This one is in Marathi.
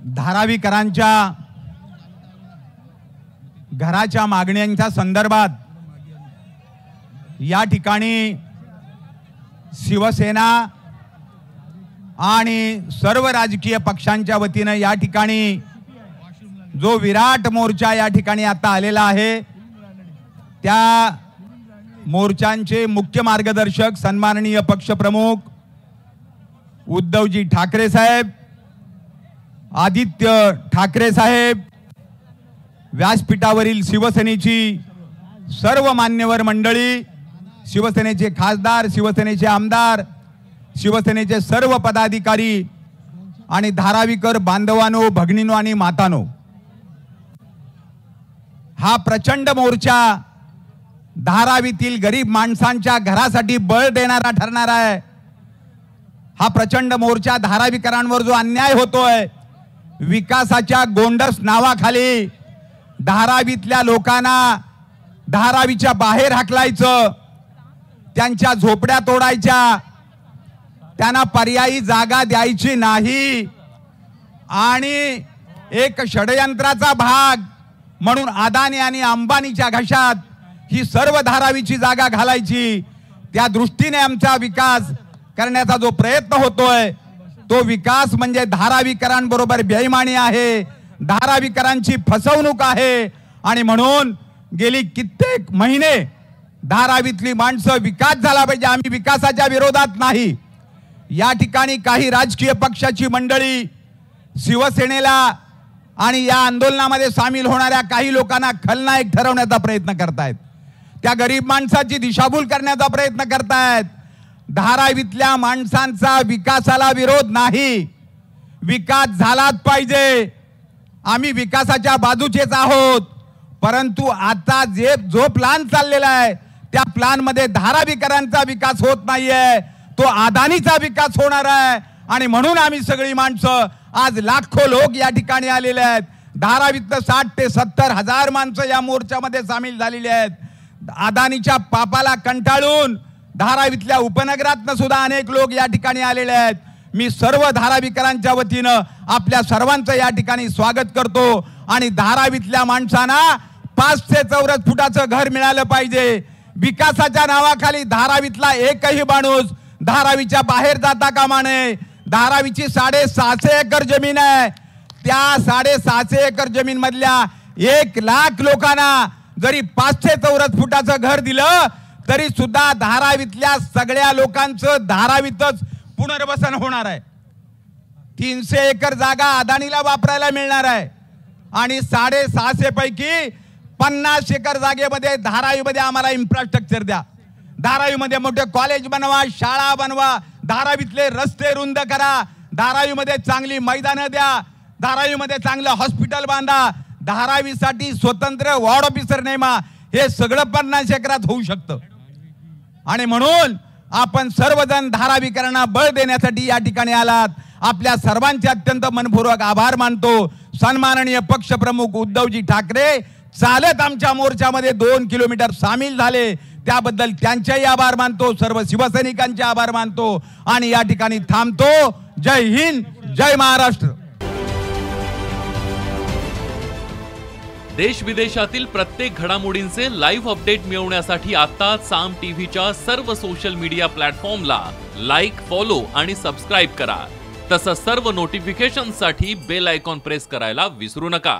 धारावीकरांच्या घराच्या मागण्यांच्या संदर्भात या ठिकाणी शिवसेना आणि सर्व राजकीय पक्षांच्या वतीने या ठिकाणी जो विराट मोर्चा या ठिकाणी आता आलेला आहे, त्या मोर्चांचे मुख्य मार्गदर्शक सन्माननीय पक्षप्रमुख उद्धवजी ठाकरे साहेब, आदित्य ठाकरे साहेब, व्यासपीठावरील शिवसेनेची सर्व मान्यवर मंडळी, शिवसेनेचे खासदार, शिवसेनेचे आमदार, शिवसेनेचे सर्व पदाधिकारी आणि धारावीकर बांधवांनो, भगिनींनो आणि मातांनो, हा प्रचंड मोर्चा धारावीतील गरीब माणसांच्या घरासाठी बळ देणारा ठरणार आहे। हा प्रचंड मोर्चा धारावीकरांवर जो अन्याय होतोय, विकासाच्या गोंडस नावाखाली धारावीतल्या लोकांना धारावीच्या बाहेर हाकलायचं, त्यांच्या झोपड्या तोडायच्या, त्यांना पर्यायी जागा द्यायची नाही आणि एक षडयंत्राचा भाग म्हणून अदानी आणि अंबानीच्या घशात ही सर्व धारावीची जागा घालायची, त्या दृष्टीने आमचा विकास करण्याचा जो प्रयत्न होतोय, तो विकास म्हणजे धारावीकरांबरोबर बेईमानी आहे, धारावीकरांची फसवणूक आहे। आणि म्हणून गेली कित्येक महिने धारावीतली माणसं विकास झाला पाहिजे, आम्ही विकासाच्या विरोधात नाही। या ठिकाणी काही राजकीय पक्षाची मंडळी शिवसेनेला आणि या आंदोलनामध्ये सामील होणाऱ्या काही लोकांना खलनायक ठरवण्याचा प्रयत्न करतायत, त्या गरीब माणसाची दिशाभूल करण्याचा प्रयत्न करतायत। धारावीतल्या माणसांचा विकासाला विरोध नाही, विकास झालाच पाहिजे, आम्ही विकासाच्या बाजूचेच आहोत। परंतु आता जो प्लान चाललेला आहे, त्या प्लान मध्ये धारावीकरांचा विकास होत नाहीये, तो अदानीचा विकास होणार आहे। आणि म्हणून आम्ही सगळी माणसं, आज लाखो लोक या ठिकाणी आलेले आहेत, धारावीतलं 60 ते 70 हजार माणसं या मोर्चामध्ये सामील झालेली आहेत। अदानीच्या पापाला कंटाळून धारावीतल्या उपनगरातनं सुद्धा अनेक लोक या ठिकाणी आलेले आहेत। मी सर्व धारावीकरांच्या वतीनं आपल्या सर्वांचं या ठिकाणी स्वागत करतो आणि धारावीतल्या माणसांना 500 चौरस फुटाचं घर मिळालं पाहिजे। विकासाच्या नावाखाली धारावीतला एकही माणूस धारावीच्या बाहेर जाता कामा नये। धारावीची 650 एकर जमीन आहे, त्या 650 एकर जमीन मधल्या 1 लाख लोकांना जरी 500 चौरस फुटाचं घर दिलं तरी सुद्धा धारावीतल्या सगळ्या लोकांचं धारावीतच पुनर्वसन होणार आहे। 300 एकर जागा अदानीला वापरायला मिळणार आहे आणि 650 पैकी 50 एकर जागेमध्ये धारावीमध्ये आम्हाला इन्फ्रास्ट्रक्चर द्या, धारावीमध्ये मोठे कॉलेज बनवा, शाळा बनवा, धारावीतले रस्ते रुंद करा, धारावीमध्ये चांगली मैदानं द्या, धारावीमध्ये चांगलं हॉस्पिटल बांधा, धारावीसाठी स्वतंत्र वॉर्ड ऑफिसर नेमा। हे सगळं 50 एकरात होऊ शकतं। आणि म्हणून आपण सर्वजण धारावीकरांना बळ देण्यासाठी या ठिकाणी आलात, आपल्या सर्वांचे अत्यंत मनपूर्वक आभार मानतो। सन्माननीय पक्षप्रमुख उद्धवजी ठाकरे चालत आमच्या मोर्चामध्ये 2 किलोमीटर सामील झाले, त्याबद्दल त्यांचेही आभार मानतो, सर्व शिवसैनिकांचे आभार मानतो आणि या ठिकाणी थांबतो। जय हिंद, जय महाराष्ट्र। देश विदेशातील प्रत्येक घडामोडींचे लाईव्ह अपडेट मिळवण्यासाठी आता साम टीव्हीच्या सर्व सोशल मीडिया प्लॅटफॉर्मला लाईक, फॉलो आणि सबस्क्राईब करा। तसंच सर्व नोटिफिकेशनसाठी बेल आयकॉन प्रेस करायला विसरू नका।